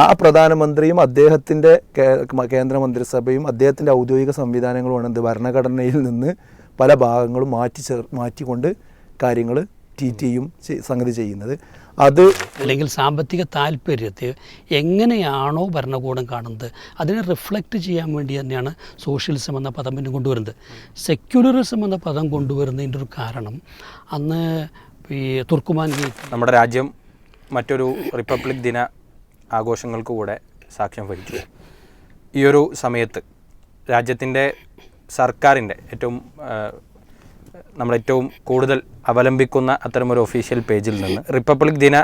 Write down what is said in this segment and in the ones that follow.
ആ പ്രധാനമന്ത്രിയും അദ്ദേഹത്തിൻ്റെ കേന്ദ്രമന്ത്രിസഭയും അദ്ദേഹത്തിൻ്റെ ഔദ്യോഗിക സംവിധാനങ്ങളുമാണ് എന്ത് ഭരണഘടനയിൽ നിന്ന് പല ഭാഗങ്ങളും മാറ്റിക്കൊണ്ട് കാര്യങ്ങൾ ടിയും സംഗതി ചെയ്യുന്നത്. അത് അല്ലെങ്കിൽ സാമ്പത്തിക താല്പര്യത്തെ എങ്ങനെയാണോ ഭരണകൂടം കാണുന്നത് അതിനെ റിഫ്ലക്റ്റ് ചെയ്യാൻ വേണ്ടി തന്നെയാണ് സോഷ്യലിസം എന്ന പദം പിന്നെ കൊണ്ടുവരുന്നത്. സെക്യുലറിസം എന്ന പദം കൊണ്ടുവരുന്നതിൻ്റെ ഒരു കാരണം അന്ന് ഈ തുർക്കുമാൻ നമ്മുടെ രാജ്യം മറ്റൊരു റിപ്പബ്ലിക് ദിന ആഘോഷങ്ങൾക്ക് കൂടെ സാക്ഷ്യം വഹിച്ചു. ഈ ഒരു സമയത്ത് രാജ്യത്തിൻ്റെ സർക്കാരിൻ്റെ നമ്മളേറ്റവും കൂടുതൽ അവലംബിക്കുന്ന അത്തരമൊരു ഒഫീഷ്യൽ പേജിൽ നിന്ന് റിപ്പബ്ലിക് ദിന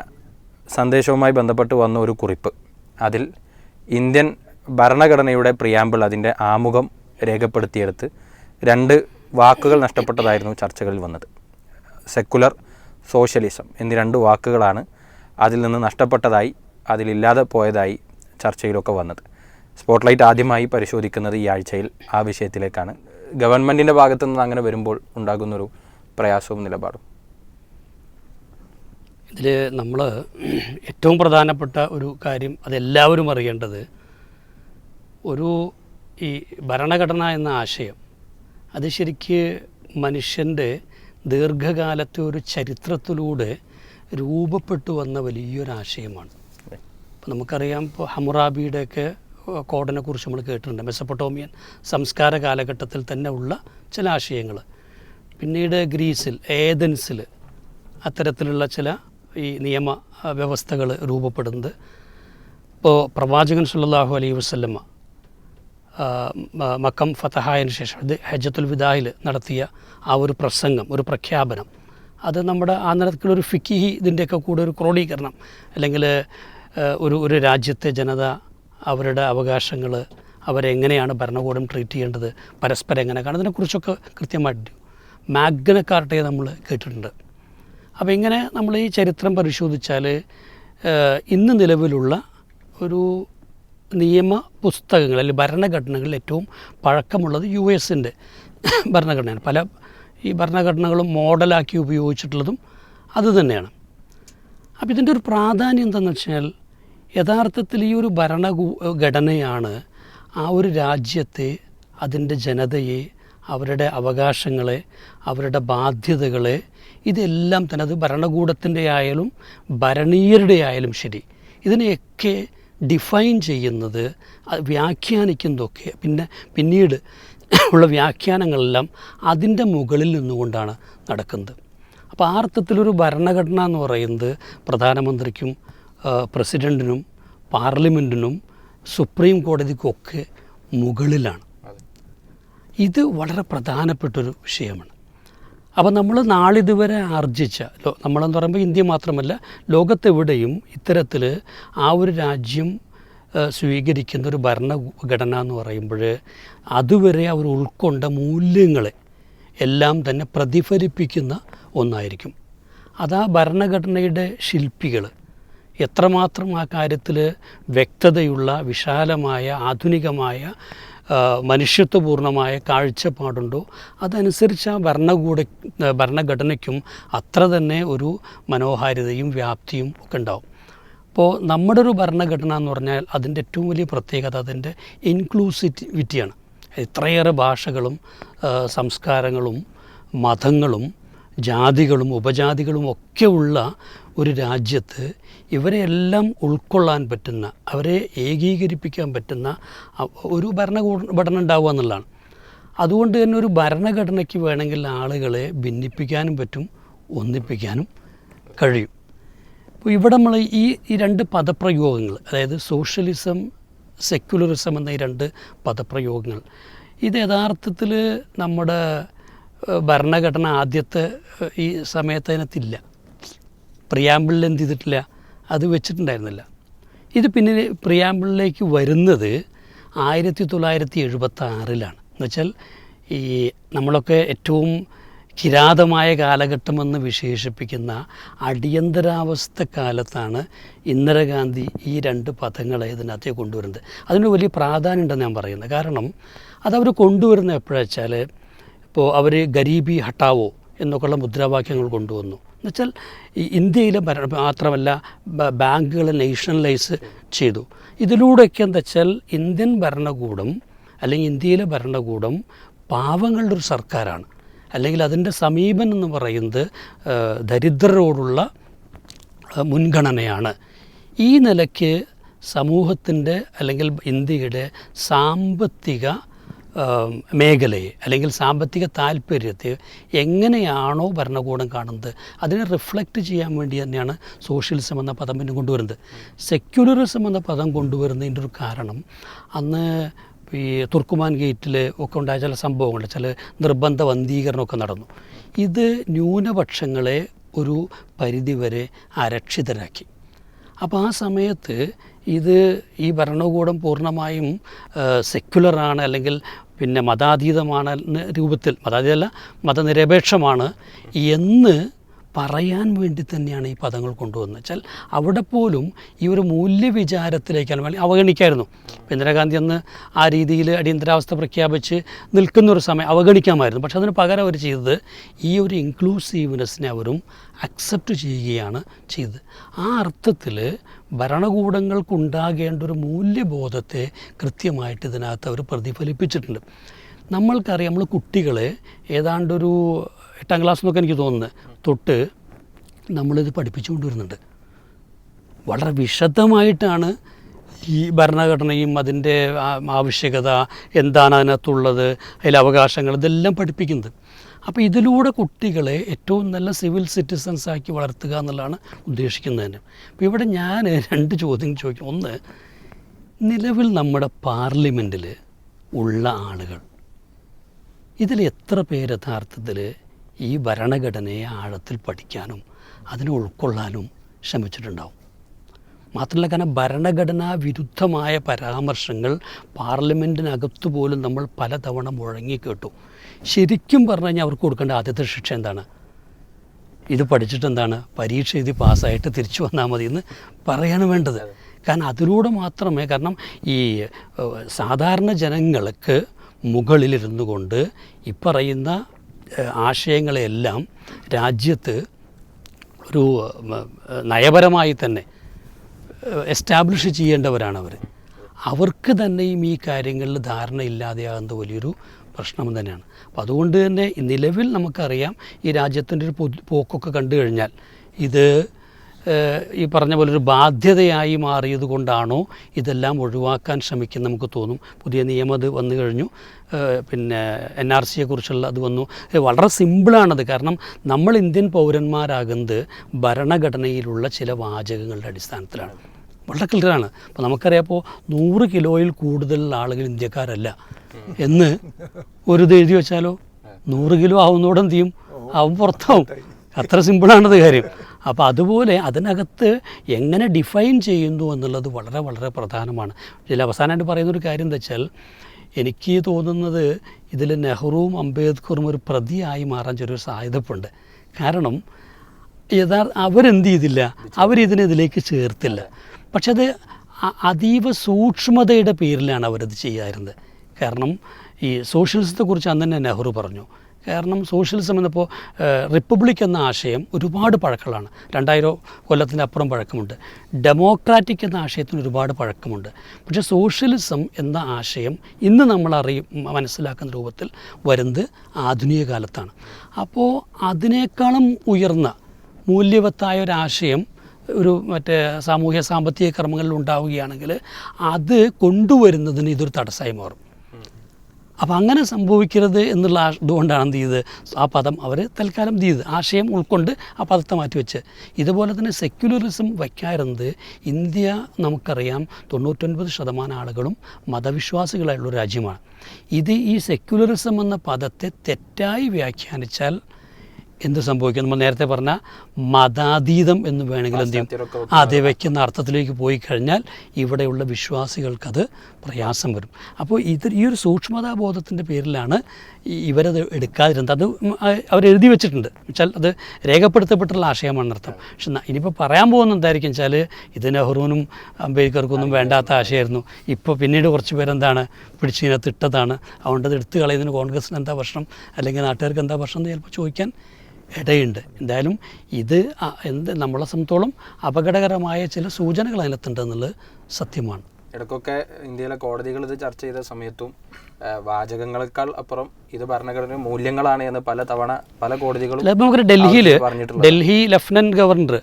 സന്ദേശവുമായി ബന്ധപ്പെട്ട് വന്ന ഒരു കുറിപ്പ്, അതിൽ ഇന്ത്യൻ ഭരണഘടനയുടെ പ്രിയാമ്പിൾ അതിൻ്റെ ആമുഖം രേഖപ്പെടുത്തിയെടുത്ത് 2 വാക്കുകൾ നഷ്ടപ്പെട്ടതായിരുന്നു ചർച്ചകളിൽ വന്നത്. സെക്കുലർ, സോഷ്യലിസം എന്നീ 2 വാക്കുകളാണ് അതിൽ നിന്ന് നഷ്ടപ്പെട്ടതായി, അതിലില്ലാതെ പോയതായി ചർച്ചയിലൊക്കെ വന്നത്. സ്പോട്ട്ലൈറ്റ് ആദ്യമായി പരിശോധിക്കുന്നത് ഈ ആഴ്ചയിൽ ആ വിഷയത്തിലേക്കാണ്. ഗവൺമെൻറ്റിൻ്റെ ഭാഗത്തു നിന്ന് അങ്ങനെ വരുമ്പോൾ ഉണ്ടാകുന്നൊരു പ്രയാസവും നിലപാടും. ഇതിൽ നമ്മൾ ഏറ്റവും പ്രധാനപ്പെട്ട ഒരു കാര്യം അതെല്ലാവരും അറിയേണ്ടത്, ഈ ഭരണഘടന എന്ന ആശയം അത് ശരിക്ക് മനുഷ്യൻ്റെ ദീർഘകാലത്തെ ഒരു ചരിത്രത്തിലൂടെ രൂപപ്പെട്ടു വന്ന വലിയൊരാശയമാണ്. ഇപ്പോൾ നമുക്കറിയാം, ഇപ്പോൾ ഹമ്മുറാബിയുടെയൊക്കെ കോഡിനെ കുറിച്ച് നമ്മൾ കേട്ടിട്ടുണ്ട്. മെസപ്പൊട്ടോമിയൻ സംസ്കാര കാലഘട്ടത്തിൽ തന്നെ ഉള്ള ചില ആശയങ്ങൾ. പിന്നീട് ഗ്രീസിൽ, ഏതൻസിൽ അത്തരത്തിലുള്ള ചില ഈ നിയമ വ്യവസ്ഥകൾ രൂപപ്പെടുന്നത്. ഇപ്പോൾ പ്രവാചകൻ സല്ലല്ലാഹു അലൈഹി വസല്ലമ മക്കം ഫതഹായതിനു ശേഷം ഹജ്ജത്തുൽ വിദായിൽ നടത്തിയ ആ ഒരു പ്രസംഗം, ഒരു പ്രഖ്യാപനം, അത് നമ്മുടെ ആ നിലത്തിലൊരു ഫിക്കിഹി ഇതിൻ്റെയൊക്കെ കൂടെ ഒരു ക്രോഡീകരണം, അല്ലെങ്കിൽ ഒരു രാജ്യത്തെ ജനത അവരുടെ അവകാശങ്ങൾ, അവരെങ്ങനെയാണ് ഭരണകൂടം ട്രീറ്റ് ചെയ്യേണ്ടത്, പരസ്പരം എങ്ങനെ കാണും, അതിനെക്കുറിച്ചൊക്കെ കൃത്യമായിട്ട് മാഗ്ന കാർട്ടയെ നമ്മൾ കേട്ടിട്ടുണ്ട്. അപ്പോൾ ഇങ്ങനെ നമ്മൾ ഈ ചരിത്രം പരിശോധിച്ചാൽ ഇന്ന് നിലവിലുള്ള ഒരു നിയമ പുസ്തകങ്ങൾ അല്ലെങ്കിൽ ഭരണഘടനകളിൽ ഏറ്റവും പഴക്കമുള്ളത് US-ൻ്റെ ഭരണഘടനയാണ്. പല ഈ ഭരണഘടനകളും മോഡലാക്കി ഉപയോഗിച്ചിട്ടുള്ളതും അത് തന്നെയാണ്. അപ്പോൾ ഇതിൻ്റെ ഒരു പ്രാധാന്യം എന്താണെന്ന് വെച്ചാൽ, യഥാർത്ഥത്തിൽ ഈ ഒരു ഭരണഘടനയാണ് ആ ഒരു രാജ്യത്തെ, അതിൻ്റെ ജനതയെ, അവരുടെ അവകാശങ്ങളെ, അവരുടെ ബാധ്യതകളെ, ഇതെല്ലാം തന്നെ, അത് ഭരണകൂടത്തിൻ്റെ ആയാലും ഭരണീയരുടെ ആയാലും ശരി, ഇതിനെയൊക്കെ ഡിഫൈൻ ചെയ്യുന്നത്, വ്യാഖ്യാനിക്കുന്നതൊക്കെ പിന്നീട് ഉള്ള വ്യാഖ്യാനങ്ങളെല്ലാം അതിൻ്റെ മുകളിൽ നിന്നുകൊണ്ടാണ് നടക്കുന്നത്. അപ്പോൾ ആ അർത്ഥത്തിലൊരു ഭരണഘടന എന്ന് പറയുന്നത് പ്രധാനമന്ത്രിക്കും പ്രസിഡൻറ്റിനും പാർലമെൻറ്റിനും സുപ്രീം കോടതിക്കുമൊക്കെ മുകളിലാണ്. ഇത് വളരെ പ്രധാനപ്പെട്ടൊരു വിഷയമാണ്. അപ്പോൾ നമ്മൾ നാളിതുവരെ ആർജിച്ച, നമ്മളെന്ന് പറയുമ്പോൾ ഇന്ത്യ മാത്രമല്ല, ലോകത്തെവിടെയും ഇത്തരത്തിൽ ആ ഒരു രാജ്യം സ്വീകരിക്കുന്ന ഒരു ഭരണഘടന എന്ന് പറയുമ്പോൾ അതുവരെ അവർ ഉൾക്കൊണ്ട മൂല്യങ്ങളെ എല്ലാം തന്നെ പ്രതിഫലിപ്പിക്കുന്ന ഒന്നായിരിക്കും. അത് ആ ഭരണഘടനയുടെ ശില്പികൾ എത്രമാത്രം ആ കാര്യത്തിൽ വ്യക്തതയുള്ള, വിശാലമായ, ആധുനികമായ, മനുഷ്യത്വപൂർണമായ കാഴ്ചപ്പാടുണ്ടോ അതനുസരിച്ച് ആ ഭരണഘടനയ്ക്കും അത്ര തന്നെ ഒരു മനോഹാരിതയും വ്യാപ്തിയും ഒക്കെ ഉണ്ടാവും. അപ്പോൾ നമ്മുടെ ഒരു ഭരണഘടന എന്ന് പറഞ്ഞാൽ അതിൻ്റെ ഏറ്റവും വലിയ പ്രത്യേകത അതിൻ്റെ ഇൻക്ലൂസിവിറ്റിയാണ്. ഇത്രയേറെ ഭാഷകളും സംസ്കാരങ്ങളും മതങ്ങളും ജാതികളും ഉപജാതികളും ഒക്കെ ഉള്ള ഒരു രാജ്യത്ത് ഇവരെയെല്ലാം ഉൾക്കൊള്ളാൻ പറ്റുന്ന, അവരെ ഏകീകരിപ്പിക്കാൻ പറ്റുന്ന ഒരു ഭരണഘടന ഉണ്ടാവുക എന്നുള്ളതാണ്. അതുകൊണ്ട് തന്നെ ഒരു ഭരണഘടനയ്ക്ക് വേണമെങ്കിൽ ആളുകളെ ഭിന്നിപ്പിക്കാനും പറ്റും, ഒന്നിപ്പിക്കാനും കഴിയും. അപ്പോൾ ഇവിടെ നമ്മൾ ഈ 2 പദപ്രയോഗങ്ങൾ, അതായത് സോഷ്യലിസം, സെക്യുലറിസം എന്ന ഈ 2 പദപ്രയോഗങ്ങൾ, ഇത് യഥാർത്ഥത്തിൽ നമ്മുടെ ഭരണഘടന ആദ്യത്തെ ഈ സമയത്ത് അതിനകത്തില്ല. പ്രിയാമ്പിളിൽ എന്ത് ചെയ്തിട്ടില്ല, അത് വെച്ചിട്ടുണ്ടായിരുന്നില്ല. ഇത് പിന്നെ പ്രിയാമ്പിളിലേക്ക് വരുന്നത് 1976 എന്നുവെച്ചാൽ ഈ നമ്മളൊക്കെ ഏറ്റവും കിരാതമായ കാലഘട്ടമെന്ന് വിശേഷിപ്പിക്കുന്ന അടിയന്തരാവസ്ഥ കാലത്താണ് ഇന്ദിരാഗാന്ധി ഈ 2 പദങ്ങളെ ഇതിനകത്തേക്ക് കൊണ്ടുവരുന്നത്. അതിന് വലിയ പ്രാധാന്യം ഉണ്ടെന്ന് ഞാൻ പറയുന്നത്. കാരണം അതവർ കൊണ്ടുവരുന്നത് എപ്പോഴാണെന്ന് വെച്ചാൽ, ഇപ്പോൾ അവർ ഗരീബി ഹട്ടാവോ എന്നൊക്കെയുള്ള മുദ്രാവാക്യങ്ങൾ കൊണ്ടുവന്നു. എന്നുവെച്ചാൽ ഈ ഇന്ത്യയിലെ മാത്രമല്ല ബാങ്കുകൾ നേഷണലൈസ് ചെയ്തു. ഇതിലൂടെയൊക്കെ എന്താ വെച്ചാൽ ഇന്ത്യൻ ഭരണകൂടം അല്ലെങ്കിൽ ഇന്ത്യയിലെ ഭരണകൂടം പാവങ്ങളുടെ ഒരു സർക്കാരാണ്, അല്ലെങ്കിൽ അതിൻ്റെ സമീപനം എന്ന് പറയുന്നത് ദരിദ്രരോടുള്ള മുൻഗണനയാണ്. ഈ നിലയ്ക്ക് സമൂഹത്തിൻ്റെ അല്ലെങ്കിൽ ഇന്ത്യയുടെ സാമ്പത്തിക മേഖലയെ അല്ലെങ്കിൽ സാമ്പത്തിക താല്പര്യത്തെ എങ്ങനെയാണോ ഭരണകൂടം കാണുന്നത് അതിനെ റിഫ്ലക്റ്റ് ചെയ്യാൻ വേണ്ടി തന്നെയാണ് സോഷ്യലിസം എന്ന പദം പിന്നെ കൊണ്ടുവരുന്നത്. സെക്യുലറിസം എന്ന പദം കൊണ്ടുവരുന്നതിൻ്റെ ഒരു കാരണം അന്ന് ഈ തുർക്കുമാൻ ഗേറ്റിൽ ഒക്കെ ഉണ്ടായ ചില സംഭവങ്ങൾ, ചില നിർബന്ധ വന്ധീകരണമൊക്കെ നടന്നു. ഇത് ന്യൂനപക്ഷങ്ങളെ ഒരു പരിധിവരെ അരക്ഷിതരാക്കി. അപ്പോൾ ആ സമയത്ത് ഈ ഭരണകൂടം പൂർണ്ണമായും സെക്യുലറാണ് അല്ലെങ്കിൽ പിന്നെ മതാതീതമാണ് രൂപത്തിൽ, മതാതീതമല്ല മതനിരപേക്ഷമാണ് എന്ന് പറയാൻ വേണ്ടി തന്നെയാണ് ഈ പദങ്ങൾ കൊണ്ടുവന്നത്. വെച്ചാൽ അവിടെ പോലും ഈ ഒരു മൂല്യവിചാരത്തിലേക്കാണ് വേണ്ടി അവഗണിക്കായിരുന്നു. ഇന്ദിരാഗാന്ധി അന്ന് ആ രീതിയിൽ അടിയന്തരാവസ്ഥ പ്രഖ്യാപിച്ച് നിൽക്കുന്നൊരു സമയം അവഗണിക്കാമായിരുന്നു. പക്ഷെ അതിന് പകരം അവർ ചെയ്തത് ഈ ഒരു ഇൻക്ലൂസീവ്നെസ്സിനെ അവരും അക്സെപ്റ്റ് ചെയ്യുകയാണ് ചെയ്തത്. ആ അർത്ഥത്തിൽ ഭരണകൂടങ്ങൾക്കുണ്ടാകേണ്ട ഒരു മൂല്യബോധത്തെ കൃത്യമായിട്ട് ഇതിനകത്ത് അവർ പ്രതിഫലിപ്പിച്ചിട്ടുണ്ട്. നമ്മൾക്കറിയാം, നമ്മൾ കുട്ടികളെ ഏതാണ്ടൊരു 8ാം ക്ലാസ് എന്നൊക്കെ എനിക്ക് തോന്നുന്നത് തൊട്ട് നമ്മളിത് പഠിപ്പിച്ചുകൊണ്ട് വരുന്നുണ്ട്. വളരെ വിശദമായിട്ടാണ് ഈ ഭരണഘടനയും അതിൻ്റെ ആവശ്യകത എന്താണ് അതിനകത്തുള്ളത്, അതിലെ അവകാശങ്ങൾ, ഇതെല്ലാം പഠിപ്പിക്കുന്നത്. അപ്പോൾ ഇതിലൂടെ കുട്ടികളെ ഏറ്റവും നല്ല സിവിൽ സിറ്റിസൺസ് ആക്കി വളർത്തുക എന്നുള്ളതാണ് ഉദ്ദേശിക്കുന്നത് തന്നെ. അപ്പോൾ ഇവിടെ ഞാൻ 2 ചോദ്യം ചോദിക്കും. ഒന്ന്, നിലവിൽ നമ്മുടെ പാർലമെൻറ്റിൽ ഉള്ള ആളുകൾ ഇതിൽ എത്ര പേര് യഥാർത്ഥത്തിൽ ഈ ഭരണഘടനയെ ആഴത്തിൽ പഠിക്കാനും അതിനെ ഉൾക്കൊള്ളാനും ശ്രമിച്ചിട്ടുണ്ടാവും? മാത്രമല്ല, കാരണം ഭരണഘടനാ വിരുദ്ധമായ പരാമർശങ്ങൾ പാർലമെൻറ്റിനകത്തു പോലും നമ്മൾ പലതവണ മുഴങ്ങിക്കേട്ടു. ശരിക്കും പറഞ്ഞു കഴിഞ്ഞാൽ അവർക്ക് കൊടുക്കേണ്ട ആദ്യത്തെ ശിക്ഷ എന്താണ്? ഇത് പഠിച്ചിട്ട് എന്താണ്, പരീക്ഷ എഴുതി പാസ്സായിട്ട് തിരിച്ചു വന്നാൽ മതി എന്ന് പറയാണ് വേണ്ടത്. കാരണം അതിലൂടെ മാത്രമേ, കാരണം ഈ സാധാരണ ജനങ്ങൾക്ക് മുകളിലിരുന്നു കൊണ്ട് ഈ പറയുന്ന ആശയങ്ങളെല്ലാം രാജ്യത്ത് ഒരു നയപരമായി തന്നെ എസ്റ്റാബ്ലിഷ് ചെയ്യേണ്ടവരാണ് അവർ. അവർക്ക് തന്നെയും ഈ കാര്യങ്ങളിൽ ധാരണ ഇല്ലാതെയാകുന്നത് വലിയൊരു പ്രശ്നം തന്നെയാണ്. അപ്പോൾ അതുകൊണ്ട് തന്നെ നിലവിൽ നമുക്കറിയാം ഈ രാജ്യത്തിൻ്റെ ഒരു പോക്കൊക്കെ കണ്ടു കഴിഞ്ഞാൽ ഇത് ഈ പറഞ്ഞ പോലെ ഒരു ബാധ്യതയായി മാറിയത് കൊണ്ടാണോ ഇതെല്ലാം ഒഴിവാക്കാൻ ശ്രമിക്കുന്ന നമുക്ക് തോന്നും. പുതിയ നിയമം അത് വന്നു കഴിഞ്ഞു, പിന്നെ NRCയെ കുറിച്ചുള്ള അത് വന്നു. വളരെ സിമ്പിളാണത്. കാരണം നമ്മൾ ഇന്ത്യൻ പൗരന്മാരാകുന്നത് ഭരണഘടനയിലുള്ള ചില വാചകങ്ങളുടെ അടിസ്ഥാനത്തിലാണ്. വളരെ ക്ലിയറാണ്. അപ്പോൾ നമുക്കറിയാം, ഇപ്പോൾ 100 കിലോയിൽ കൂടുതൽ ആളുകൾ ഇന്ത്യക്കാരല്ല എന്ന് ഒരു ഇത് എഴുതി വെച്ചാലോ 100 കിലോ ആവുന്നതോടെ എന്ത് ചെയ്യും? അവൻ പുറത്താവും. അത്ര സിമ്പിളാണത് കാര്യം. അപ്പോൾ അതുപോലെ അതിനകത്ത് എങ്ങനെ ഡിഫൈൻ ചെയ്യുന്നു എന്നുള്ളത് വളരെ വളരെ പ്രധാനമാണ്. ഇതിൽ അവസാനമായിട്ട് പറയുന്നൊരു കാര്യം എന്താ വെച്ചാൽ, എനിക്ക് തോന്നുന്നത് ഇതിൽ നെഹ്റുവും അംബേദ്കറും ഒരു പ്രതിയായി മാറാൻ ചെറിയൊരു സാധ്യതയുണ്ട്. കാരണം അവരെന്ത് ചെയ്തില്ല, അവരിതിനെതിലേക്ക് ചേർത്തില്ല. പക്ഷെ അത് അതീവ സൂക്ഷ്മതയുടെ പേരിലാണ് അവരത് ചെയ്യാറുന്നത്. കാരണം ഈ സോഷ്യലിസത്തെക്കുറിച്ച് അന്ന് തന്നെ നെഹ്റു പറഞ്ഞു. കാരണം സോഷ്യലിസം എന്നപ്പോൾ റിപ്പബ്ലിക് എന്ന ആശയം ഒരുപാട് പഴക്കമുള്ളതാണ്. 2000 കൊല്ലത്തിനപ്പുറം പഴക്കമുണ്ട്. ഡെമോക്രാറ്റിക് എന്ന ആശയത്തിന് ഒരുപാട് പഴക്കമുണ്ട്. പക്ഷേ സോഷ്യലിസം എന്ന ആശയം ഇന്ന് നമ്മൾ മനസ്സിലാക്കുന്ന രൂപത്തിൽ വരുന്നത് ആധുനിക കാലത്താണ്. അപ്പോൾ അതിനേക്കാളും ഉയർന്ന മൂല്യവത്തായ ഒരാശയം ഒരു മറ്റേ സാമൂഹ്യ സാമ്പത്തിക കർമ്മങ്ങളിൽ ഉണ്ടാവുകയാണെങ്കിൽ അത് കൊണ്ടുവരുന്നതിന് ഇതൊരു തടസ്സമായി മാറും. അപ്പോൾ അങ്ങനെ സംഭവിക്കരുത് എന്നുള്ള ഇതുകൊണ്ടാണ് എന്ത് ചെയ്തത്, ആ പദം അവർ തൽക്കാലം എന്ത് ചെയ്ത് ആശയം ഉൾക്കൊണ്ട് ആ പദത്തെ മാറ്റിവെച്ച്. ഇതുപോലെ തന്നെ സെക്യുലറിസം വയ്ക്കാറുന്നത് ഇന്ത്യ നമുക്കറിയാം 99% ആളുകളും മതവിശ്വാസികളായിട്ടുള്ള രാജ്യമാണ്. ഈ സെക്യുലറിസം എന്ന പദത്തെ തെറ്റായി വ്യാഖ്യാനിച്ചാൽ എന്ത് സംഭവിക്കും? നമ്മൾ നേരത്തെ പറഞ്ഞ മതാതീതം എന്ന് വേണമെങ്കിൽ എന്ത് ചെയ്യും, അതേ വയ്ക്കുന്ന അർത്ഥത്തിലേക്ക് പോയി കഴിഞ്ഞാൽ ഇവിടെയുള്ള വിശ്വാസികൾക്കത് പ്രയാസം വരും. അപ്പോൾ ഈ ഒരു സൂക്ഷ്മതാബോധത്തിൻ്റെ പേരിലാണ് ഇവരത് എടുക്കാതിരുന്നത്. അത് അവരെഴുതി വെച്ചിട്ടുണ്ട് വെച്ചാൽ അത് രേഖപ്പെടുത്തപ്പെട്ടുള്ള ആശയമാണ് അർത്ഥം. പക്ഷെ ഇനിയിപ്പോൾ പറയാൻ പോകുന്ന എന്തായിരിക്കും വെച്ചാൽ ഇത് നെഹ്റുവിനും അംബേദ്കർക്കൊന്നും വേണ്ടാത്ത ആശയമായിരുന്നു, ഇപ്പോൾ പിന്നീട് കുറച്ച് പേരെന്താണ് പിടിച്ചിനകത്ത് ഇട്ടതാണ്, അതുകൊണ്ട് അത് എടുത്തു കളയുന്നതിന് കോൺഗ്രസിന് എന്താ പ്രശ്നം, അല്ലെങ്കിൽ നാട്ടുകാർക്ക് എന്താ പ്രശ്നം എന്ന് ചിലപ്പോൾ ചോദിക്കാൻ ഇടയുണ്ട്. എന്തായാലും ഇത് നമ്മളെ സംബന്ധിച്ചോളം അപകടകരമായ ചില സൂചനകൾ അതിനകത്തുണ്ടെന്നുള്ളത് സത്യമാണ്. ഇടയ്ക്കൊക്കെ ഇന്ത്യയിലെ കോടതികൾ ഇത് ചർച്ച ചെയ്ത സമയത്തും വാചകങ്ങളെക്കാൾ അപ്പുറം ഇത് ഭരണഘടന മൂല്യങ്ങളാണ് എന്ന് പല തവണ പല കോടതികളും നമുക്ക് ഡൽഹി ലഫ്റ്റനന്റ് ഗവർണർ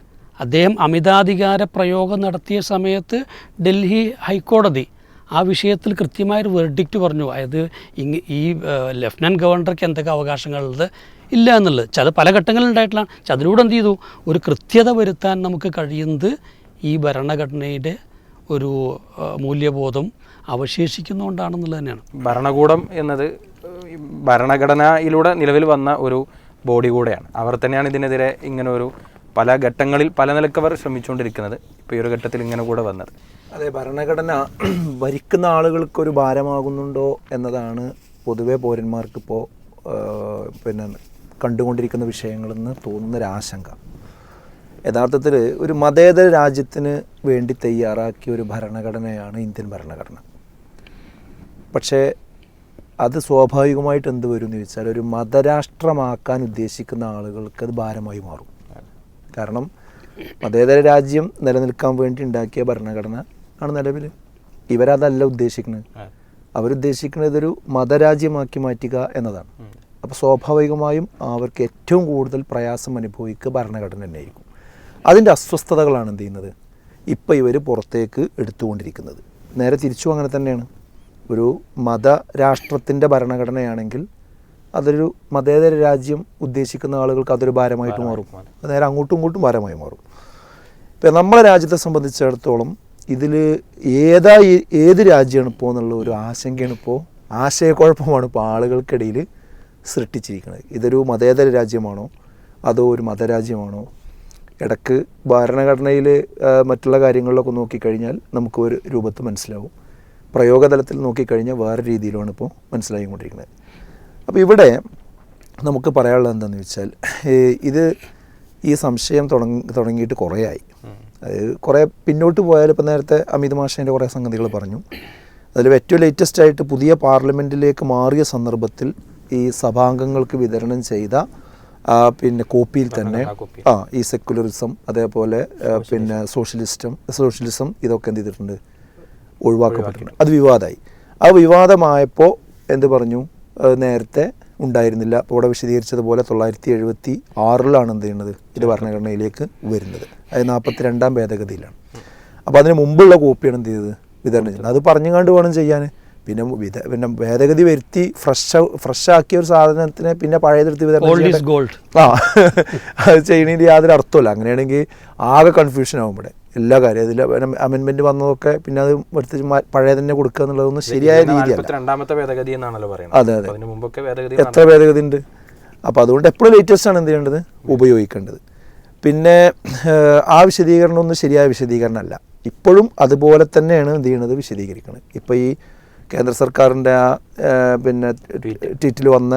അദ്ദേഹം അമിതാധികാര പ്രയോഗം നടത്തിയ സമയത്ത് ഡൽഹി ഹൈക്കോടതി ആ വിഷയത്തിൽ കൃത്യമായൊരു വെർഡിക്റ്റ് പറഞ്ഞു. അതായത് ഈ ലഫ്റ്റനന്റ് ഗവർണർക്ക് എന്തൊക്കെ അവകാശങ്ങളുള്ളത് ഇല്ല എന്നുള്ളത്. അത് പല ഘട്ടങ്ങളിലുണ്ടായിട്ടുള്ള അതിലൂടെ എന്ത് ചെയ്തു, ഒരു കൃത്യത വരുത്താൻ നമുക്ക് കഴിയുന്നത് ഈ ഭരണഘടനയുടെ ഒരു മൂല്യബോധം അവശേഷിക്കുന്നതുകൊണ്ടാണെന്നുള്ളത് തന്നെയാണ്. ഭരണകൂടം എന്നത് ഭരണഘടനയിലൂടെ നിലവിൽ വന്ന ഒരു ബോഡി കൂടെയാണ്. അവർ തന്നെയാണ് ഇതിനെതിരെ ഇങ്ങനെ ഒരു പല ഘട്ടങ്ങളിൽ പല നിലക്കവർ ശ്രമിച്ചുകൊണ്ടിരിക്കുന്നത്. ഇപ്പോൾ ഈ ഒരു ഘട്ടത്തിൽ ഇങ്ങനെ കൂടെ വന്നത്. അതെ, ഭരണഘടന ഭരിക്കുന്ന ആളുകൾക്കൊരു ഭാരമാകുന്നുണ്ടോ എന്നതാണ് പൊതുവെ പൗരന്മാർക്കിപ്പോൾ പിന്നെ കണ്ടുകൊണ്ടിരിക്കുന്ന വിഷയങ്ങളെന്ന് തോന്നുന്നൊരാശങ്ക. യഥാർത്ഥത്തിൽ ഒരു മതേതര രാജ്യത്തിന് വേണ്ടി തയ്യാറാക്കിയ ഒരു ഭരണഘടനയാണ് ഇന്ത്യൻ ഭരണഘടന. പക്ഷേ അത് സ്വാഭാവികമായിട്ട് എന്ത് വരും എന്ന് ചോദിച്ചാൽ ഒരു മതരാഷ്ട്രമാക്കാൻ ഉദ്ദേശിക്കുന്ന ആളുകൾക്ക് അത് ഭാരമായി മാറും. കാരണം മതേതര രാജ്യം നിലനിൽക്കാൻ വേണ്ടി ഉണ്ടാക്കിയ ഭരണഘടന ആണ് നിലവിൽ. ഇവരതല്ല ഉദ്ദേശിക്കുന്നത്. അവരുദ്ദേശിക്കുന്നത് ഇതൊരു മതരാജ്യമാക്കി മാറ്റുക എന്നതാണ്. അപ്പോൾ സ്വാഭാവികമായും അവർക്ക് ഏറ്റവും കൂടുതൽ പ്രയാസം അനുഭവിക്കുക ഭരണഘടന തന്നെയായിരിക്കും. അതിൻ്റെ അസ്വസ്ഥതകളാണ് എന്ത് ചെയ്യുന്നത് ഇപ്പോൾ ഇവർ പുറത്തേക്ക് എടുത്തുകൊണ്ടിരിക്കുന്നത്. നേരെ തിരിച്ചും അങ്ങനെ തന്നെയാണ്. ഒരു മതരാഷ്ട്രത്തിൻ്റെ ഭരണഘടനയാണെങ്കിൽ അതൊരു മതേതര രാജ്യം ഉദ്ദേശിക്കുന്ന ആളുകൾക്ക് അതൊരു ഭാരമായിട്ട് മാറും. നേരെ അങ്ങോട്ടും ഇങ്ങോട്ടും ഭാരമായി മാറും. ഇപ്പം നമ്മളെ രാജ്യത്തെ സംബന്ധിച്ചിടത്തോളം ഇതിൽ ഏത് രാജ്യമാണ് ഇപ്പോൾ എന്നുള്ള ഒരു ആശങ്കയാണ്, ഇപ്പോൾ ആശയക്കുഴപ്പമാണ് ഇപ്പോൾ ആളുകൾക്കിടയിൽ സൃഷ്ടിച്ചിരിക്കുന്നത്. ഇതൊരു മതേതര രാജ്യമാണോ അതോ ഒരു മതരാജ്യമാണോ? ഇടയ്ക്ക് ഭരണഘടനയിൽ മറ്റുള്ള കാര്യങ്ങളിലൊക്കെ നോക്കിക്കഴിഞ്ഞാൽ നമുക്ക് ഒരു രൂപത്തിൽ മനസ്സിലാവും. പ്രയോഗതലത്തിൽ നോക്കിക്കഴിഞ്ഞാൽ വേറെ രീതിയിലാണ് ഇപ്പോൾ മനസ്സിലായിക്കൊണ്ടിരിക്കുന്നത്. അപ്പോൾ ഇവിടെ നമുക്ക് പറയാനുള്ളത് എന്താണെന്ന് വെച്ചാൽ ഈ സംശയം തുടങ്ങിയിട്ട് കുറേ ആയി. അതായത് കുറേ പിന്നോട്ട് പോയാൽ ഇപ്പോൾ നേരത്തെ അമിത് മാഷേൻ്റെ കുറേ സംഗതികൾ പറഞ്ഞു. അതിൽ ഏറ്റവും ലേറ്റസ്റ്റ് ആയിട്ട് പുതിയ പാർലമെൻറ്റിലേക്ക് മാറിയ സന്ദർഭത്തിൽ ഈ സഭാംഗങ്ങൾക്ക് വിതരണം ചെയ്ത പിന്നെ കോപ്പിയിൽ തന്നെ ഈ സെക്കുലറിസം അതേപോലെ പിന്നെ സോഷ്യലിസം ഇതൊക്കെ എന്ത് ചെയ്തിട്ടുണ്ട്, ഒഴിവാക്കപ്പെട്ടിട്ടുണ്ട്. അത് വിവാദമായി. ആ വിവാദമായപ്പോൾ എന്ത് പറഞ്ഞു, നേരത്തെ ഉണ്ടായിരുന്നില്ല. ഇവിടെ വിശദീകരിച്ചതുപോലെ 1976 എന്ത് ചെയ്യുന്നത് ഇത് ഭരണഘടനയിലേക്ക് വരുന്നത്. അത് 42ാം ഭേദഗതിയിലാണ്. അപ്പോൾ അതിന് മുമ്പുള്ള കോപ്പിയാണ് എന്ത് ചെയ്തത് വിതരണം ചെയ്യുന്നത്. അത് പറഞ്ഞുകൊണ്ട് വേണം ചെയ്യാൻ. പിന്നെ ഭേദഗതി വരുത്തി ഫ്രഷ് ആക്കിയ ഒരു സാധനത്തിന് പിന്നെ പഴയതെടുത്ത് വിതരണം അത് ചെയ്യണതിൽ യാതൊരു അർത്ഥമില്ല. അങ്ങനെയാണെങ്കിൽ ആകെ കൺഫ്യൂഷൻ ആവും ഇവിടെ എല്ലാ കാര്യം. അതിൽ അമെൻമെന്റ് വന്നതൊക്കെ പിന്നെ അത് എടുത്ത് പഴയ തന്നെ കൊടുക്കുക എന്നുള്ളതൊന്നും ശരിയായ രീതിയല്ല. അതെ അതെ, എത്ര ഭേദഗതി ഉണ്ട്. അപ്പോൾ അതുകൊണ്ട് എപ്പോഴും ലേറ്റസ്റ്റ് ആണ് എന്ത് ചെയ്യേണ്ടത്, ഉപയോഗിക്കേണ്ടത്. പിന്നെ ആ വിശദീകരണമൊന്നും ശരിയായ വിശദീകരണമല്ല. ഇപ്പോഴും അതുപോലെ തന്നെയാണ് എന്ത് ചെയ്യണത്, വിശദീകരിക്കുന്നത്. ഇപ്പോൾ ഈ കേന്ദ്ര സർക്കാരിൻ്റെ പിന്നെ ട്വീറ്റിൽ വന്ന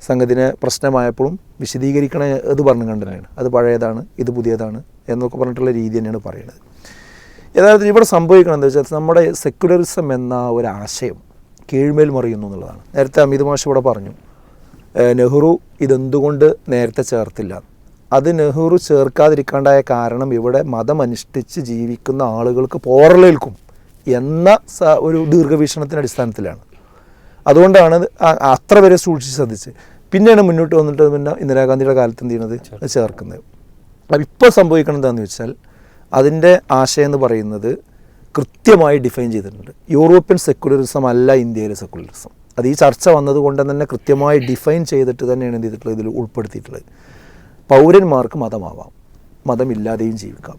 സംഗതിനെ പ്രശ്നമായപ്പോഴും വിശദീകരിക്കണ ഇത് പറഞ്ഞു കണ്ടു അത് പഴയതാണ് ഇത് പുതിയതാണ് എന്നൊക്കെ പറഞ്ഞിട്ടുള്ള രീതി തന്നെയാണ് പറയുന്നത്. യഥാർത്ഥത്തിൽ ഇവിടെ സംഭവിക്കണം എന്താ വെച്ചാൽ നമ്മുടെ സെക്യുലറിസം എന്ന ഒരു ആശയം കീഴ്മേൽ മറിയുന്നു എന്നുള്ളതാണ്. നേരത്തെ അമിത് മാഷ് ഇവിടെ പറഞ്ഞു നെഹ്റു ഇതെന്തുകൊണ്ട് നേരത്തെ ചേർത്തില്ല. അത് നെഹ്റു ചേർക്കാതിരിക്കാണ്ടായ കാരണം ഇവിടെ മതമനുഷ്ഠിച്ച് ജീവിക്കുന്ന ആളുകൾക്ക് പോറലേൽക്കും എന്ന ഒരു ദീർഘവീക്ഷണത്തിൻ്റെ അടിസ്ഥാനത്തിലാണ്. അതുകൊണ്ടാണ് അത്ര വരെ സൂക്ഷിച്ച് ശ്രദ്ധിച്ച് പിന്നെയാണ് മുന്നോട്ട് വന്നിട്ട് പിന്നെ ഇന്ദിരാഗാന്ധിയുടെ കാലത്ത് എന്ത് ചെയ്യുന്നത് ചേർക്കുന്നത്. അപ്പം ഇപ്പോൾ സംഭവിക്കണം എന്താണെന്ന് വെച്ചാൽ അതിൻ്റെ ആശയം എന്ന് പറയുന്നത് കൃത്യമായി ഡിഫൈൻ ചെയ്തിട്ടുണ്ട്. യൂറോപ്യൻ സെക്കുലറിസം അല്ല ഇന്ത്യയിലെ സെക്കുലറിസം. അത് ഈ ചർച്ച വന്നതുകൊണ്ട് തന്നെ കൃത്യമായി ഡിഫൈൻ ചെയ്തിട്ട് തന്നെയാണ് എന്ത് ചെയ്തിട്ടുള്ളത്, ഇതിൽ ഉൾപ്പെടുത്തിയിട്ടുള്ളത്. പൗരന്മാർക്ക് മതമാവാം, മതമില്ലാതെയും ജീവിക്കാം.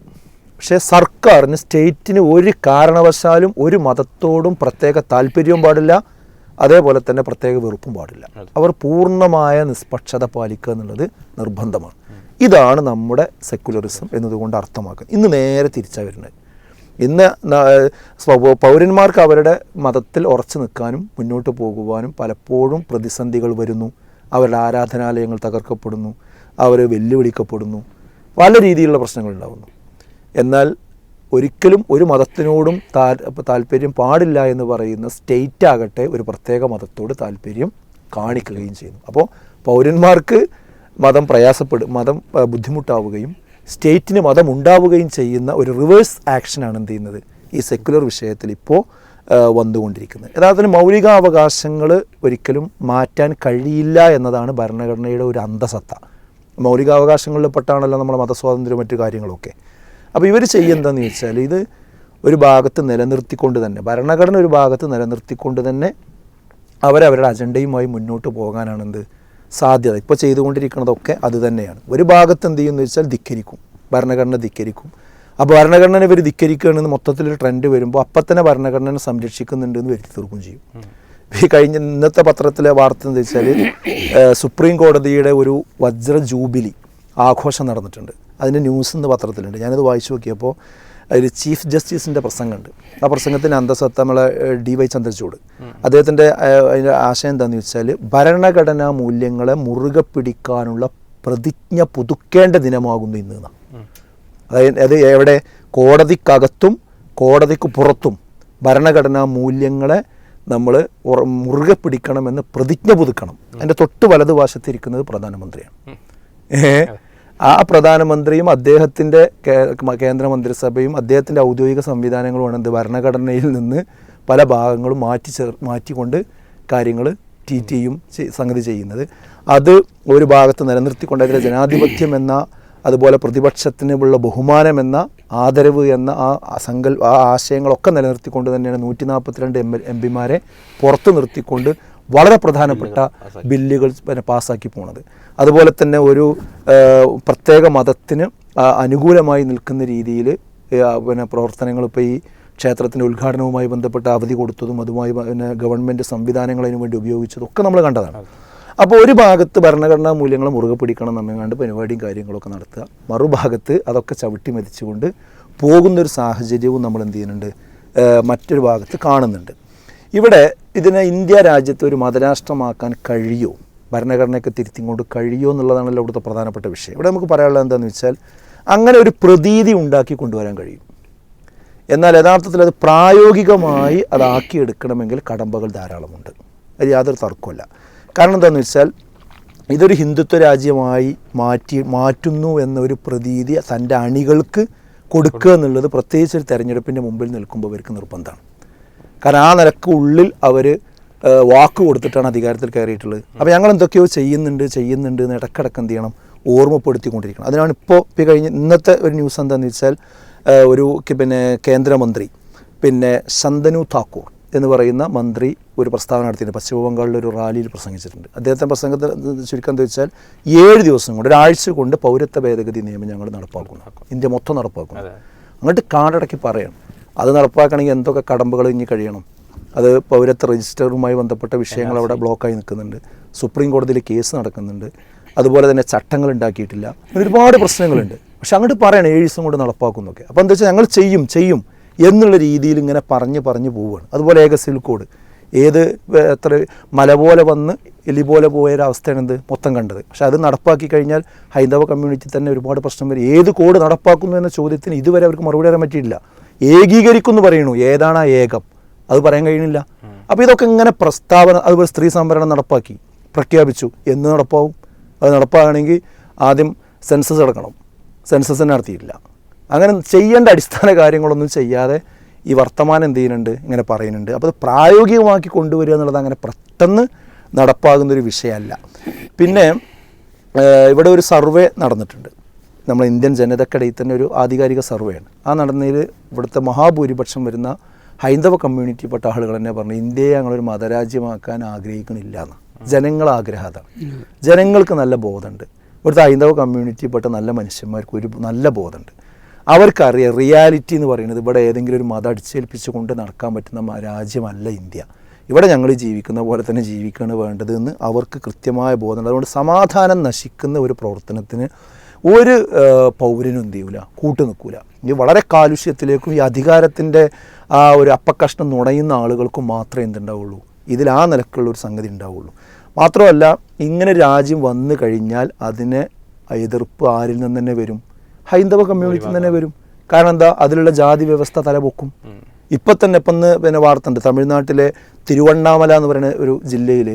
പക്ഷേ സർക്കാരിന് സ്റ്റേറ്റിന് ഒരു കാരണവശാലും ഒരു മതത്തോടും പ്രത്യേക താല്പര്യവും പാടില്ല, അതേപോലെ തന്നെ പ്രത്യേക വെറുപ്പും പാടില്ല. അവർ പൂർണ്ണമായ നിഷ്പക്ഷത പാലിക്കുക എന്നുള്ളത് നിർബന്ധമാണ്. ഇതാണ് നമ്മുടെ സെക്കുലറിസം എന്നതുകൊണ്ട് അർത്ഥമാക്കുന്നത്. ഇന്ന് നേരെ തിരിച്ചാണ് വരുന്നത്. ഇന്ന് പൗരന്മാർക്ക് അവരുടെ മതത്തിൽ ഉറച്ചു നിൽക്കാനും മുന്നോട്ട് പോകുവാനും പലപ്പോഴും പ്രതിസന്ധികൾ വരുന്നു. അവരുടെ ആരാധനാലയങ്ങൾ തകർക്കപ്പെടുന്നു, അവർ വെല്ലുവിളിക്കപ്പെടുന്നു, പല രീതിയിലുള്ള പ്രശ്നങ്ങൾ ഉണ്ടാകുന്നു. എന്നാൽ ഒരിക്കലും ഒരു മതത്തിനോടും താല്പര്യം പാടില്ല എന്ന് പറയുന്ന സ്റ്റേറ്റ് ആകട്ടെ ഒരു പ്രത്യേക മതത്തോട് താല്പര്യം കാണിക്കുകയും ചെയ്യുന്നു. അപ്പോൾ പൗരന്മാർക്ക് മതം ബുദ്ധിമുട്ടാവുകയും സ്റ്റേറ്റിന് മതം ഉണ്ടാവുകയും ചെയ്യുന്ന ഒരു റിവേഴ്സ് ആക്ഷനാണ് എന്ത് ചെയ്യുന്നത് ഈ സെക്യുലർ വിഷയത്തിൽ ഇപ്പോൾ വന്നുകൊണ്ടിരിക്കുന്നത്. യഥാർത്ഥത്തിൽ മൗലികാവകാശങ്ങൾ ഒരിക്കലും മാറ്റാൻ കഴിയില്ല എന്നതാണ് ഭരണഘടനയുടെ ഒരു അന്തസത്ത. മൗലികാവകാശങ്ങളിൽ പെട്ടാണല്ലോ നമ്മുടെ മതസ്വാതന്ത്ര്യം മറ്റു കാര്യങ്ങളൊക്കെ. അപ്പോൾ ഇവർ ചെയ്യുന്നതെന്ന് ചോദിച്ചാൽ ഇത് ഒരു ഭാഗത്ത് നിലനിർത്തിക്കൊണ്ട് തന്നെ, ഭരണഘടന ഒരു ഭാഗത്ത് നിലനിർത്തിക്കൊണ്ട് തന്നെ അവരവരുടെ അജണ്ടയുമായി മുന്നോട്ട് പോകാനാണ് എന്ത് സാധ്യത. ഇപ്പോൾ ചെയ്തുകൊണ്ടിരിക്കുന്നതൊക്കെ അത് തന്നെയാണ്. ഒരു ഭാഗത്ത് എന്ത് ചെയ്യുമെന്ന് വെച്ചാൽ ധിക്കരിക്കും, ഭരണഘടന ധിക്കരിക്കും. അപ്പോൾ ഭരണഘടന ഇവർ ധിക്കരിക്കുകയാണെന്ന് മൊത്തത്തിലൊരു ട്രെൻഡ് വരുമ്പോൾ അപ്പം തന്നെ ഭരണഘടന സംരക്ഷിക്കുന്നുണ്ട് എന്ന് വരുത്തി തീർക്കും ചെയ്യും. ഈ കഴിഞ്ഞ ഇന്നത്തെ പത്രത്തിലെ വാർത്ത എന്താ വെച്ചാൽ സുപ്രീം കോടതിയുടെ ഒരു വജ്ര ജൂബിലി ആഘോഷം നടന്നിട്ടുണ്ട്. അതിൻ്റെ ന്യൂസ് ഇന്ന് പത്രത്തിലുണ്ട്. ഞാനത് വായിച്ചു നോക്കിയപ്പോൾ അതിൽ ചീഫ് ജസ്റ്റിസിൻ്റെ പ്രസംഗമുണ്ട്. ആ പ്രസംഗത്തിൻ്റെ അന്തസത്ത നമ്മളെ DY ചന്ദ്രചൂഡ് അദ്ദേഹത്തിൻ്റെ അതിൻ്റെ ആശയം എന്താണെന്ന് വെച്ചാൽ ഭരണഘടനാ മൂല്യങ്ങളെ മുറുകെ പിടിക്കാനുള്ള പ്രതിജ്ഞ പുതുക്കേണ്ട ദിനമാകുന്നു ഇന്ന് എന്നാണ്. അത് എവിടെ കോടതിക്കകത്തും കോടതിക്ക് പുറത്തും ഭരണഘടനാ മൂല്യങ്ങളെ നമ്മൾ മുറുകെ പിടിക്കണമെന്ന് പ്രതിജ്ഞ പുതുക്കണം. അതിൻ്റെ തൊട്ട് വലതുവശത്തിരിക്കുന്നത് പ്രധാനമന്ത്രിയാണ്. ആ പ്രധാനമന്ത്രിയും അദ്ദേഹത്തിൻ്റെ കേന്ദ്രമന്ത്രിസഭയും അദ്ദേഹത്തിൻ്റെ ഔദ്യോഗിക സംവിധാനങ്ങളുമാണ് എന്ത് ഭരണഘടനയിൽ നിന്ന് പല ഭാഗങ്ങളും മാറ്റിക്കൊണ്ട് കാര്യങ്ങൾ ചെയ്യും സംഗതി ചെയ്യുന്നത്. അത് ഒരു ഭാഗത്ത് നിലനിർത്തിക്കൊണ്ട് അതിലെ ജനാധിപത്യം എന്ന അതുപോലെ പ്രതിപക്ഷത്തിനുള്ള ബഹുമാനം എന്ന ആദരവ് എന്ന ആ ആശയങ്ങളൊക്കെ നിലനിർത്തിക്കൊണ്ട് തന്നെയാണ് 142 MPമാരെ പുറത്തു നിർത്തിക്കൊണ്ട് വളരെ പ്രധാനപ്പെട്ട ബില്ലുകൾ പാസ്സാക്കി പോണത്. അതുപോലെ തന്നെ ഒരു പ്രത്യേക മതത്തിന് അനുകൂലമായി നിൽക്കുന്ന രീതിയിൽ പ്രവർത്തനങ്ങൾ ഇപ്പോൾ ഈ ക്ഷേത്രത്തിൻ്റെ ഉദ്ഘാടനവുമായി ബന്ധപ്പെട്ട അവധി കൊടുത്തതും അതുമായി ഗവൺമെൻറ് സംവിധാനങ്ങൾ അതിനു വേണ്ടി ഉപയോഗിച്ചതും ഒക്കെ നമ്മൾ കണ്ടതാണ്. അപ്പോൾ ഒരു ഭാഗത്ത് ഭരണഘടനാ മൂല്യങ്ങൾ മുറുകെ പിടിക്കണം എന്നുകൊണ്ട് പരിപാടിയും കാര്യങ്ങളൊക്കെ നടത്തുക, മറുഭാഗത്ത് അതൊക്കെ ചവിട്ടി മതിച്ചുകൊണ്ട് പോകുന്നൊരു സാഹചര്യവും നമ്മൾ എന്ത് ചെയ്യുന്നുണ്ട് മറ്റൊരു ഭാഗത്ത് കാണുന്നുണ്ട്. ഇവിടെ ഇതിനെ ഇന്ത്യ രാജ്യത്തെ ഒരു മതരാഷ്ട്രമാക്കാൻ കഴിയുമോ, ഭരണഘടനയൊക്കെ തിരുത്തിക്കൊണ്ട് കഴിയുമോ എന്നുള്ളതാണല്ലോ ഇവിടുത്തെ പ്രധാനപ്പെട്ട വിഷയം. ഇവിടെ നമുക്ക് പറയാനുള്ളത് എന്താണെന്ന് വെച്ചാൽ അങ്ങനെ ഒരു പ്രതീതി ഉണ്ടാക്കി കൊണ്ടുവരാൻ കഴിയും. എന്നാൽ യഥാർത്ഥത്തിൽ അത് പ്രായോഗികമായി അതാക്കിയെടുക്കണമെങ്കിൽ കടമ്പകൾ ധാരാളമുണ്ട്. അത് യാതൊരു തർക്കമില്ല. കാരണം എന്താണെന്ന് വെച്ചാൽ ഇതൊരു ഹിന്ദുത്വ രാജ്യമായി മാറ്റുന്നു എന്നൊരു പ്രതീതി തൻ്റെ അണികൾക്ക് കൊടുക്കുക എന്നുള്ളത് പ്രത്യേകിച്ച് ഒരു തെരഞ്ഞെടുപ്പിൻ്റെ മുമ്പിൽ നിൽക്കുമ്പോൾ അവർക്ക് നിർബന്ധമാണ്. കാരണം ആ നിലക്ക് ഉള്ളിൽ അവർ വാക്ക് കൊടുത്തിട്ടാണ് അധികാരത്തിൽ കയറിയിട്ടുള്ളത്. അപ്പോൾ ഞങ്ങൾ എന്തൊക്കെയോ ചെയ്യുന്നുണ്ട് എന്ന് ഇടക്കിടക്ക് എന്ത് ചെയ്യണം ഓർമ്മപ്പെടുത്തിക്കൊണ്ടിരിക്കണം. അതിനാണ് ഇപ്പോൾ കഴിഞ്ഞ ഇന്നത്തെ ഒരു ന്യൂസ് എന്താണെന്ന് വെച്ചാൽ ഒരു കേന്ദ്രമന്ത്രി ശന്തനു താക്കൂർ എന്ന് പറയുന്ന മന്ത്രി ഒരു പ്രസ്താവന നടത്തിയിട്ടുണ്ട്. പശ്ചിമ ബംഗാളിലെ ഒരു റാലിയിൽ പ്രസംഗിച്ചിട്ടുണ്ട്. അദ്ദേഹത്തിൻ്റെ പ്രസംഗത്തിൽ ചുരുക്കം എന്താ വെച്ചാൽ 7 ദിവസം കൊണ്ട് ഒരാഴ്ച കൊണ്ട് പൗരത്വ ഭേദഗതി നിയമം ഞങ്ങൾ നടപ്പാക്കുന്നു, ഇന്ത്യ മൊത്തം നടപ്പാക്കുന്നു. അങ്ങോട്ട് കാടടക്കി പറയണം. അത് നടപ്പാക്കണമെങ്കിൽ എന്തൊക്കെ കടമ്പകൾ ഇനി കഴിയണം. അത് പൗരത്വ രജിസ്റ്ററുമായി ബന്ധപ്പെട്ട വിഷയങ്ങൾ അവിടെ ബ്ലോക്കായി നിൽക്കുന്നുണ്ട്. സുപ്രീം കോടതിയിൽ കേസ് നടക്കുന്നുണ്ട്. അതുപോലെ തന്നെ ചട്ടങ്ങൾ ഉണ്ടാക്കിയിട്ടില്ല. ഒരുപാട് പ്രശ്നങ്ങളുണ്ട്. പക്ഷെ അങ്ങോട്ട് പറയണം 7 ദിവസം കൊണ്ട് നടപ്പാക്കുന്നൊക്കെ. അപ്പോൾ എന്താ വെച്ചാൽ ഞങ്ങൾ ചെയ്യും എന്നുള്ള രീതിയിൽ ഇങ്ങനെ പറഞ്ഞു പോവുകയാണ്. അതുപോലെ ഏക സിവിൽ കോഡ് എത്ര മല പോലെ വന്ന് എലി പോലെ പോയൊരവസ്ഥയാണ് എന്ത് മൊത്തം കണ്ടത്. പക്ഷെ അത് നടപ്പാക്കി കഴിഞ്ഞാൽ ഹൈന്ദവ കമ്മ്യൂണിറ്റി തന്നെ ഒരുപാട് പ്രശ്നം വരും. ഏത് കോഡ് നടപ്പാക്കുന്നു എന്ന ചോദ്യത്തിന് ഇതുവരെ അവർക്ക് മറുപടി പറയാൻ പറ്റിയില്ല. ഏകീകരിക്കുമെന്ന് പറയണു, ഏതാണ് ആ ഏകം അത് പറയാൻ കഴിയണില്ല. അപ്പോൾ ഇതൊക്കെ ഇങ്ങനെ പ്രസ്താവന, അതുപോലെ സ്ത്രീ സംവരണം നടപ്പാക്കി പ്രഖ്യാപിച്ചു, എന്ന് നടപ്പാവും? അത് നടപ്പാകണമെങ്കിൽ ആദ്യം സെൻസസ് നടക്കണം. സെൻസസ് നടത്തിയിട്ടില്ല. അങ്ങനെ ചെയ്യേണ്ട അടിസ്ഥാന കാര്യങ്ങളൊന്നും ചെയ്യാതെ ഈ വർത്തമാനം എന്ത് ചെയ്യുന്നുണ്ട്, ഇങ്ങനെ പറയുന്നുണ്ട്. അപ്പോൾ അത് പ്രായോഗികമാക്കി കൊണ്ടുവരിക എന്നുള്ളത് അങ്ങനെ പെട്ടെന്ന് നടപ്പാകുന്നൊരു വിഷയമല്ല. പിന്നെ ഇവിടെ ഒരു സർവേ നടന്നിട്ടുണ്ട്. നമ്മൾ ഇന്ത്യൻ ജനതയ്ക്കിടയിൽ തന്നെ ഒരു ആധികാരിക സർവേയാണ്. ആ നടന്നതിൽ ഇവിടുത്തെ മഹാഭൂരിപക്ഷം വരുന്ന ഹൈന്ദവ കമ്മ്യൂണിറ്റിപ്പെട്ട ആളുകൾ തന്നെ പറഞ്ഞു ഇന്ത്യയെ ഞങ്ങളൊരു മതരാജ്യമാക്കാൻ ആഗ്രഹിക്കണില്ല എന്ന്. ജനങ്ങളാഗ്രഹം അതാണ്. ജനങ്ങൾക്ക് നല്ല ബോധമുണ്ട്. ഇവിടുത്തെ ഹൈന്ദവ കമ്മ്യൂണിറ്റിപ്പെട്ട നല്ല മനുഷ്യന്മാർക്ക് ഒരു നല്ല ബോധമുണ്ട്. അവർക്കറിയാം റിയാലിറ്റി എന്ന് പറയുന്നത് ഇവിടെ ഏതെങ്കിലും ഒരു മതം അടിച്ചേൽപ്പിച്ചുകൊണ്ട് നടക്കാൻ പറ്റുന്ന രാജ്യമല്ല ഇന്ത്യ. ഇവിടെ ഞങ്ങൾ ജീവിക്കുന്ന പോലെ തന്നെ ജീവിക്കുകയാണ് വേണ്ടത് എന്ന് അവർക്ക് കൃത്യമായ ബോധമുണ്ട്. അതുകൊണ്ട് സമാധാനം നശിക്കുന്ന ഒരു പ്രവർത്തനത്തിന് ഒരു പൗരനും എന്ത് ചെയ്യൂല, കൂട്ടു നിൽക്കൂല. ഇത് വളരെ കാലുഷ്യത്തിലേക്കും ഈ അധികാരത്തിൻ്റെ ആ ഒരു അപ്പക്കഷ്ണം നുണയുന്ന ആളുകൾക്കും മാത്രമേ എന്തുണ്ടാവുള്ളൂ, ഇതിൽ ആ നിലക്കുള്ളൊരു സംഗതി ഉണ്ടാവുള്ളൂ. മാത്രമല്ല ഇങ്ങനെ രാജ്യം വന്നു കഴിഞ്ഞാൽ അതിനെ എതിർപ്പ് ആരിൽ നിന്ന് തന്നെ വരും? ഹൈന്ദവ കമ്മ്യൂണിറ്റി തന്നെ വരും. കാരണം എന്താ, അതിലുള്ള ജാതി വ്യവസ്ഥ തലപൊക്കും. ഇപ്പം തന്നെ വാർത്ത ഉണ്ട്. തമിഴ്നാട്ടിലെ തിരുവണ്ണാമല എന്ന് പറയുന്ന ഒരു ജില്ലയിൽ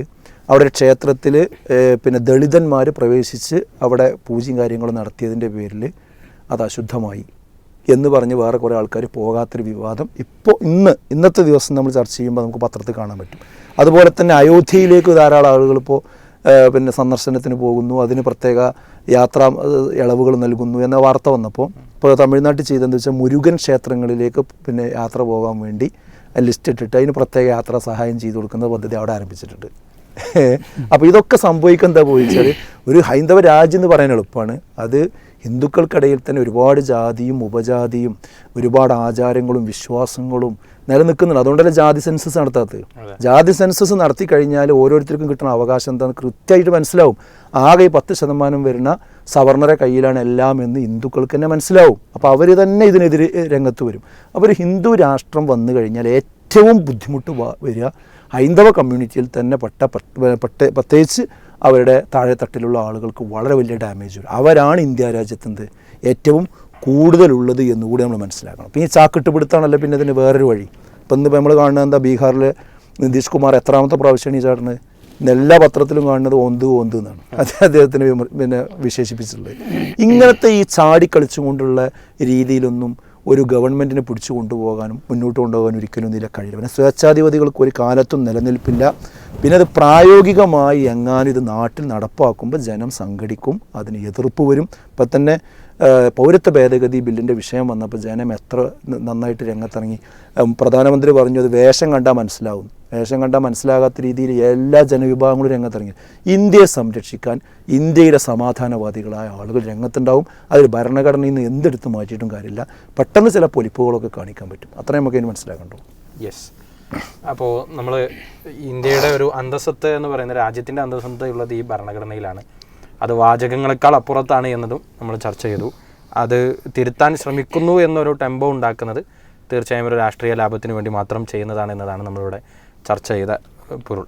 അവിടെ ക്ഷേത്രത്തിൽ പിന്നെ ദളിതന്മാർ പ്രവേശിച്ച് അവിടെ പൂജയും കാര്യങ്ങളും നടത്തിയതിൻ്റെ പേരിൽ അത് അശുദ്ധമായി എന്ന് പറഞ്ഞ് വേറെ കുറേ ആൾക്കാർ പോകാത്തൊരു വിവാദം ഇപ്പോൾ ഇന്നത്തെ ദിവസം നമ്മൾ ചർച്ച ചെയ്യുമ്പോൾ നമുക്ക് പത്രത്തിൽ കാണാൻ പറ്റും. അതുപോലെ തന്നെ അയോധ്യയിലേക്ക് ധാരാളം ആളുകൾ ഇപ്പോൾ പിന്നെ സന്ദർശനത്തിന് പോകുന്നു, അതിന് പ്രത്യേക യാത്രാ ഇളവുകൾ നൽകുന്നു എന്ന വാർത്ത വന്നപ്പോൾ ഇപ്പോൾ തമിഴ്നാട്ടിൽ ചെയ്തതെന്ന് വെച്ചാൽ മുരുകൻ ക്ഷേത്രങ്ങളിലേക്ക് പിന്നെ യാത്ര പോകാൻ വേണ്ടി ലിസ്റ്റ് ഇട്ടിട്ട് അതിന് പ്രത്യേക യാത്രാ സഹായം ചെയ്തു കൊടുക്കുന്ന പദ്ധതി അവിടെ ആരംഭിച്ചിട്ടുണ്ട്. അപ്പോൾ ഇതൊക്കെ സംഭവിക്കുക എന്താ പോയിച്ചാൽ ഒരു ഹൈന്ദവ രാജ്യം എന്ന് പറയാൻ എളുപ്പമാണ്, അത് ഹിന്ദുക്കൾക്കിടയിൽ തന്നെ ഒരുപാട് ജാതിയും ഉപജാതിയും ഒരുപാട് ആചാരങ്ങളും വിശ്വാസങ്ങളും നിലനിൽക്കുന്നുണ്ട്. അതുകൊണ്ടല്ലേ ജാതി സെൻസസ് നടത്താത്തത്. ജാതി സെൻസസ് നടത്തി കഴിഞ്ഞാൽ ഓരോരുത്തർക്കും കിട്ടുന്ന അവകാശം എന്താണെന്ന് കൃത്യമായിട്ട് മനസ്സിലാവും. ആകെ 10% വരുന്ന സവർണരെ കയ്യിലാണ് എല്ലാം എന്ന് ഹിന്ദുക്കൾക്ക് തന്നെ മനസ്സിലാവും. അപ്പോൾ അവർ തന്നെ ഇതിനെതിരെ രംഗത്ത് വരും. അപ്പോൾ ഒരു ഹിന്ദു രാഷ്ട്രം വന്നു കഴിഞ്ഞാൽ ഏറ്റവും ബുദ്ധിമുട്ട് വരിക ഹൈന്ദവ കമ്മ്യൂണിറ്റിയിൽ തന്നെ പ്രത്യേകിച്ച് അവരുടെ താഴെത്തട്ടിലുള്ള ആളുകൾക്ക് വളരെ വലിയ ഡാമേജ് വരും. അവരാണ് ഇന്ത്യ രാജ്യത്തിൻ്റെ ഏറ്റവും കൂടുതലുള്ളത് എന്നുകൂടി നമ്മൾ മനസ്സിലാക്കണം. പിന്നെ ഈ ചാക്കിട്ട് പിടുത്താണല്ലോ പിന്നെ ഇതിന് വേറൊരു വഴി. ഇപ്പം ഇന്നിപ്പോൾ നമ്മൾ കാണുന്നത് എന്താ, ബീഹാറിൽ നിതീഷ് കുമാർ എത്രാമത്തെ പ്രാവശ്യമാണ് ഈ ചാടുന്നത്? എല്ലാ പത്രത്തിലും കാണുന്നത് ഓന്ത് എന്നാണ് അദ്ദേഹത്തിന് പിന്നെ വിശേഷിപ്പിച്ചിട്ടുള്ളത്. ഇങ്ങനത്തെ ഈ ചാടിക്കളിച്ചുകൊണ്ടുള്ള രീതിയിലൊന്നും ഒരു ഗവൺമെൻറ്റിനെ പിടിച്ചു കൊണ്ടുപോകാനും മുന്നോട്ട് കൊണ്ടുപോകാനും ഒരിക്കലും ഇതിലെ കഴിയില്ല. പിന്നെ സ്വേച്ഛാധിപതികൾക്ക് ഒരു കാലത്തും നിലനിൽപ്പില്ല. പിന്നെ അത് പ്രായോഗികമായി എങ്ങാനും ഇത് നാട്ടിൽ നടപ്പാക്കുമ്പോൾ ജനം സംഘടിക്കും, അതിന് എതിർപ്പ് വരും. ഇപ്പം തന്നെ പൗരത്വ ഭേദഗതി ബില്ലിൻ്റെ വിഷയം വന്നപ്പോൾ ജനം എത്ര നന്നായിട്ട് രംഗത്തിറങ്ങി. പ്രധാനമന്ത്രി പറഞ്ഞു അത് വേഷം കണ്ടാൽ മനസ്സിലാവും. വേഷം കണ്ടാൽ മനസ്സിലാകാത്ത രീതിയിൽ എല്ലാ ജനവിഭാഗങ്ങളും രംഗത്തിറങ്ങി. ഇന്ത്യയെ സംരക്ഷിക്കാൻ ഇന്ത്യയിലെ സമാധാനവാദികളായ ആളുകൾ രംഗത്തുണ്ടാവും. അതിൽ ഭരണഘടനയിൽ നിന്ന് എന്തെടുത്ത് മാറ്റിയിട്ടും കാര്യമില്ല. പെട്ടെന്ന് ചില പൊലിപ്പുകളൊക്കെ കാണിക്കാൻ പറ്റും. അത്രയും നമുക്ക് അതിന് മനസ്സിലാക്കണ്ടോ. യെസ്. അപ്പോൾ നമ്മൾ ഇന്ത്യയുടെ ഒരു അന്തസ്സത്ത് എന്ന് പറയുന്ന രാജ്യത്തിൻ്റെ അന്തസ്സത്ത് ഉള്ളത് ഈ ഭരണഘടനയിലാണ്. അത് വാചകങ്ങളെക്കാൾ അപ്പുറത്താണ് എന്നതും നമ്മൾ ചർച്ച ചെയ്തു. അത് തിരുത്താൻ ശ്രമിക്കുന്നു എന്നൊരു ടെമ്പോ ഉണ്ടാക്കുന്നത് തീർച്ചയായും ഒരു രാഷ്ട്രീയ ലാഭത്തിന് വേണ്ടി മാത്രം ചെയ്യുന്നതാണ് എന്നതാണ് നമ്മളിവിടെ ചർച്ച ചെയ്ത പൊരുൾ.